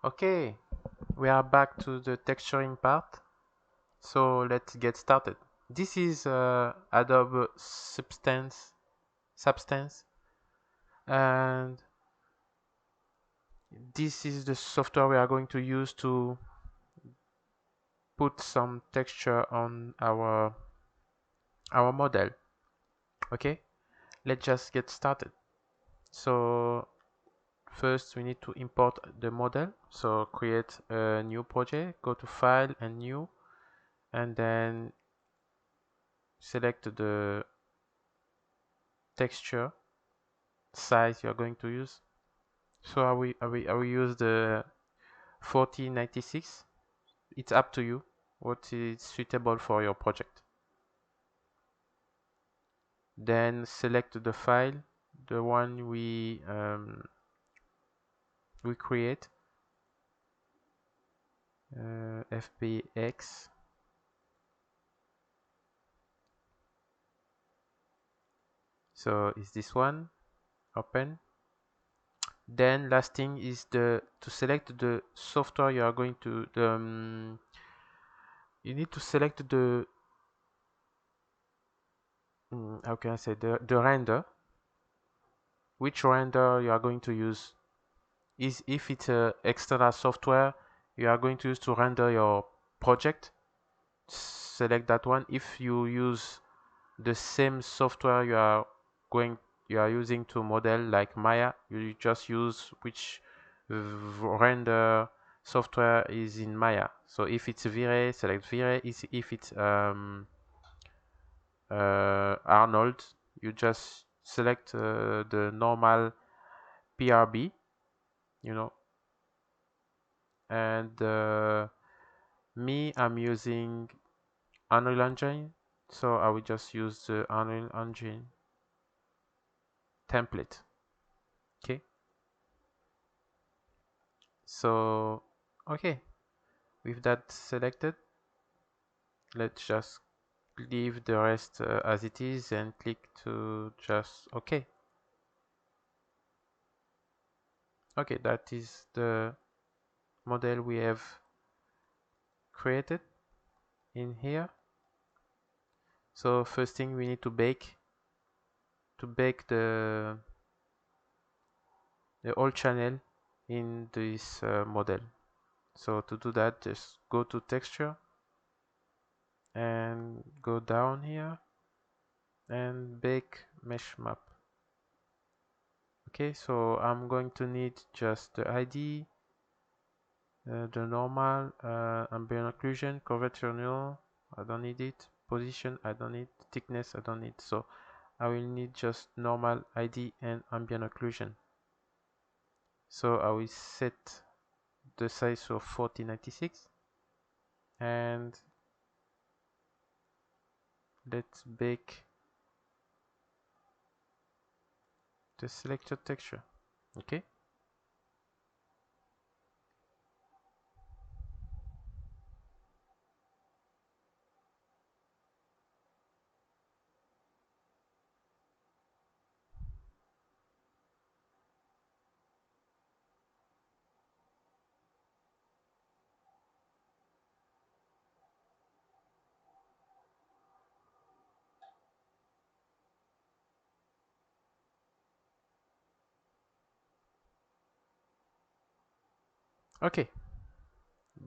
Okay, we are back to the texturing part. So let's get started. This is Adobe Substance, and this is the software we are going to use to put some texture on our model. Okay, let's just get started. So first we need to import the model. So create a new project, go to File and New, and then select the texture size you're going to use. So I will use the 4096. It's up to you what is suitable for your project. Then select the file, the one we create, fpx. So it's this one. Open. Then last thing is to select the software you are going to. You need to select the how can I say, the render. Which render you are going to use. Is if it's a external software you are going to use to render your project, select that one. If you use the same software you are using to model, like Maya, you just use which render software is in Maya. So if it's V-Ray, select V-Ray. If it's Arnold, you just select the normal PRB, you know. And me, I'm using Unreal Engine, so I will just use the Unreal Engine template. Okay, so okay, with that selected, let's just leave the rest as it is and click to just okay. Okay, that is the model we have created in here. So first thing we need to bake the whole channel in this model. So to do that, just go to texture and go down here and bake mesh map. Okay, so I'm going to need just the ID, the normal, ambient occlusion, curvature null, I don't need it, position, I don't need, thickness, I don't need. So I will need just normal ID and ambient occlusion. So I will set the size of 4096 and let's bake the selected texture. Okay. Okay,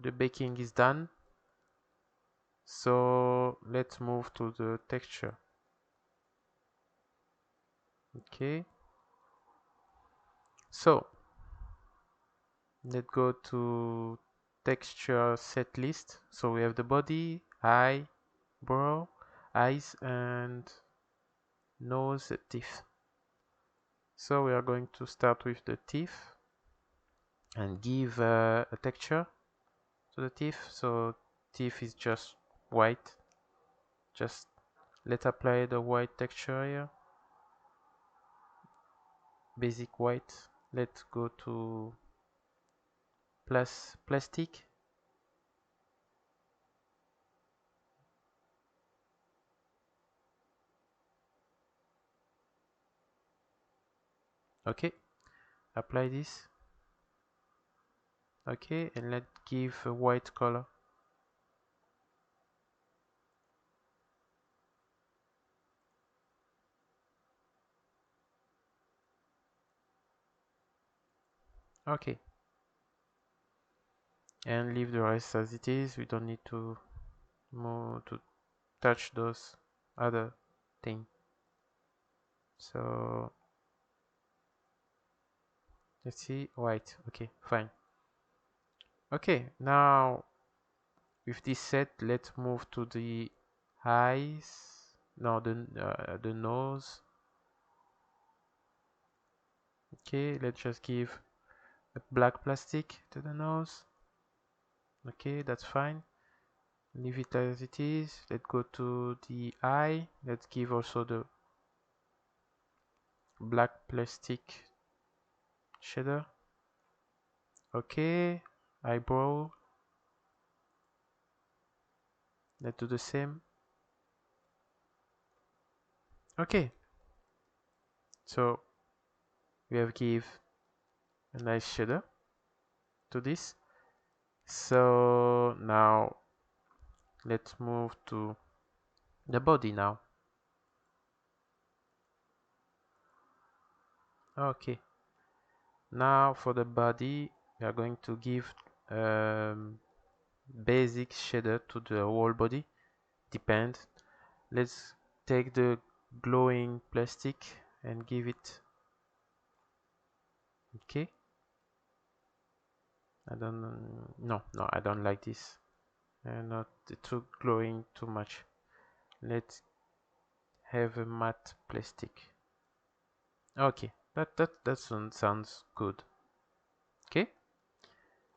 the baking is done. So let's move to the texture. Okay, so let's go to texture set list. So we have the body, eyebrow, eyes, and nose, teeth. So we are going to start with the teeth and give a texture to the teeth. So teeth is just white. Just let's apply the white texture here. Basic white. Let's go to plastic. Okay, apply this. Okay, and let's give a white color. Okay, and leave the rest as it is. We don't need to move to touch those other thing. So let's see, white. Okay, fine. Okay, now with this set, let's move to the eyes. No, the nose. Okay, let's just give a black plastic to the nose. Okay, that's fine. Leave it as it is. Let's go to the eye. Let's give also the black plastic shader. Okay, eyebrow. Let's do the same. Okay, so we have give a nice shader to this. So now let's move to the body now. Okay, now for the body we are going to give basic shader to the whole body. Depends. Let's take the glowing plastic and give it. Okay, I don't no I don't like this. Not too glowing too much. Let's have a matte plastic. Okay, that sounds good. Okay,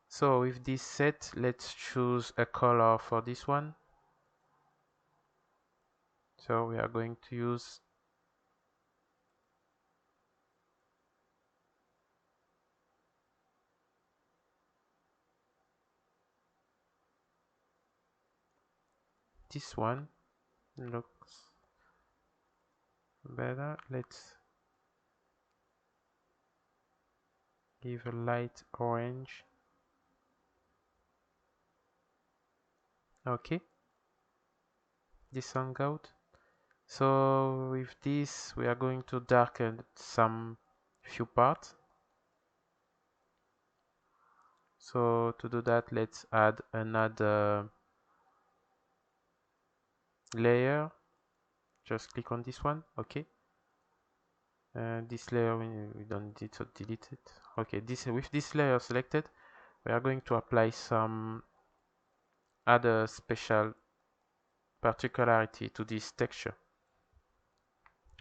so with this set, let's choose a color for this one. So we are going to use this one. Looks better. Let's give a light orange. Okay, this one out. So with this, we are going to darken some few parts. So to do that, let's add another layer. Just click on this one. Okay. This layer we don't need to delete it. Okay. With this layer selected, we are going to apply some other special particularity to this texture.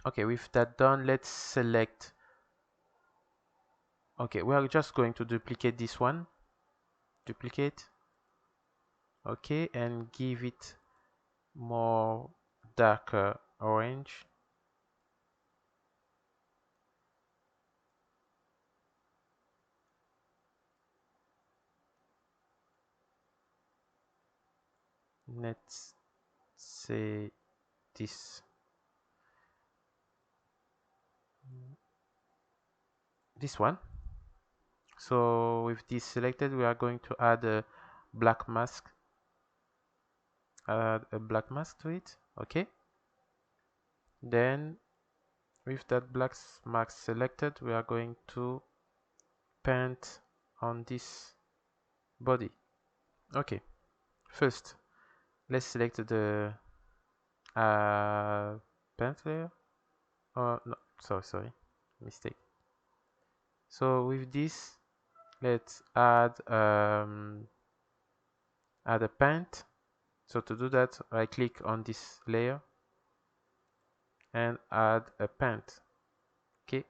Okay. With that done, let's select. Okay. We are just going to duplicate this one. Duplicate. Okay, and give it more darker orange. Let's say this one. So with this selected, we are going to add a black mask. Add a black mask to it. Okay. Then with that black mask selected, we are going to paint on this body. Okay. First, let's select the paint layer. Oh no, sorry, mistake. So with this, let's add a paint. So to do that, I click on this layer and add a paint. Okay,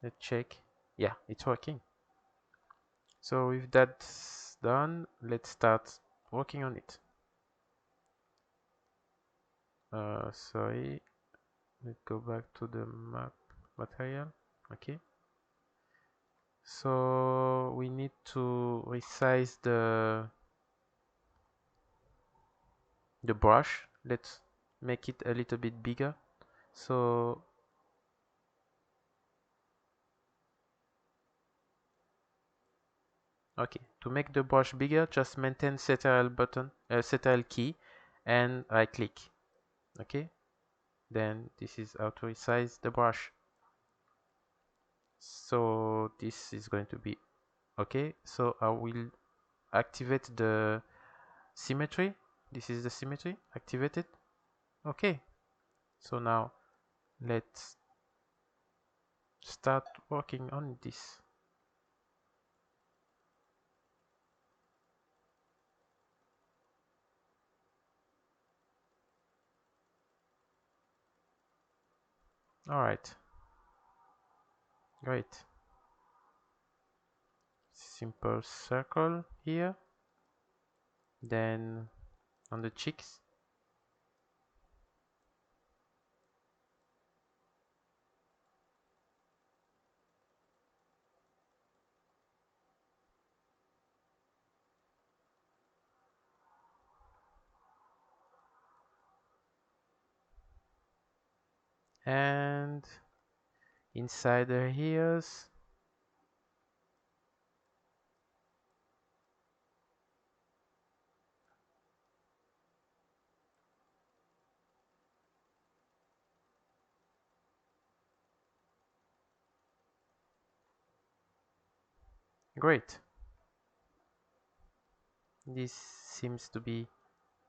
let's check. Yeah, it's working. So with that done, let's start working on it. Sorry, let's go back to the map material. Okay, so we need to resize the brush. Let's make it a little bit bigger. So Okay, to make the brush bigger, just maintain Ctrl button, Ctrl key, and right click. Okay, then this is how to resize the brush. So this is going to be okay. So I will activate the symmetry. This is the symmetry activated. Okay, so now let's start working on this. All right, great. Simple circle here, then on the cheeks. And inside the ears. Great. This seems to be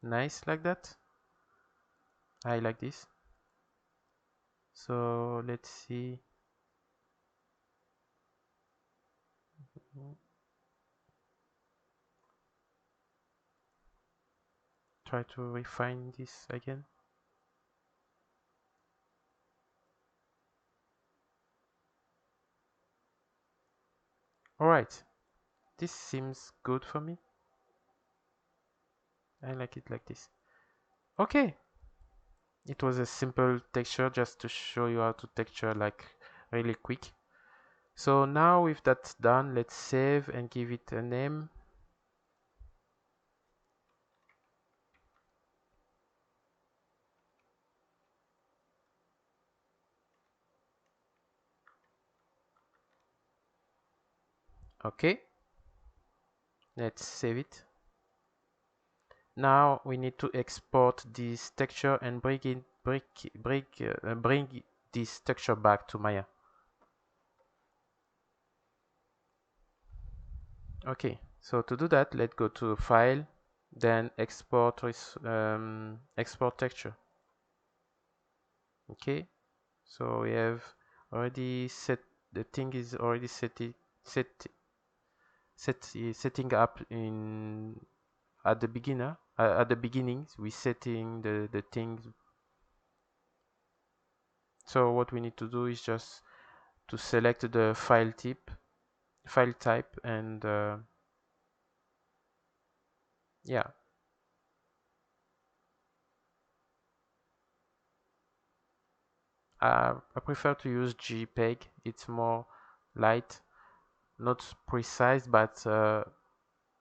nice like that. I like this. So let's see. Try to refine this again. Alright, this seems good for me. I like it like this. Okay, it was a simple texture just to show you how to texture like really quick. So now with that done, let's save and give it a name. Okay, let's save it. Now we need to export this texture and bring this texture back to Maya. Okay, so to do that, let's go to File, then export texture. Okay, so we have already set the thing is already setting up in at the beginnings. We setting the things. So what we need to do is just to select the file type, and yeah, I prefer to use JPEG. It's more light, not precise, but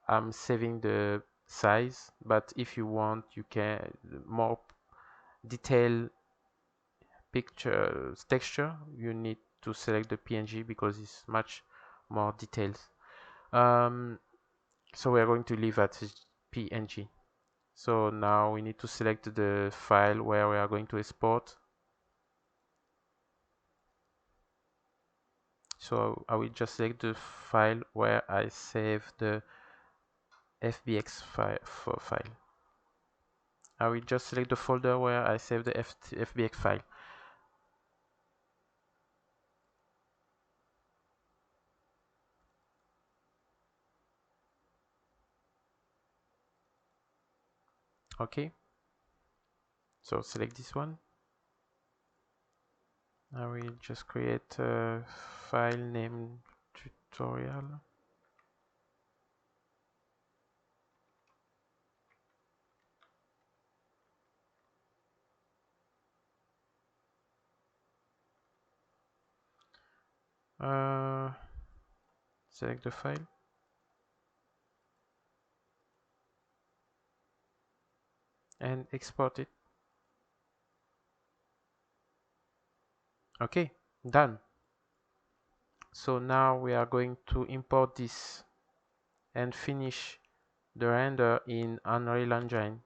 I'm saving the size. But if you want, you can more detailed picture texture, you need to select the PNG because it's much more details. So we are going to leave at PNG. So now we need to select the file where we are going to export. So I will just select the file where I save the FBX file. I will just select the folder where I save the FBX file. Okay, so select this one. I will just create a file name tutorial. Select the file and export it. Okay, done. So now we are going to import this and finish the render in Unreal Engine.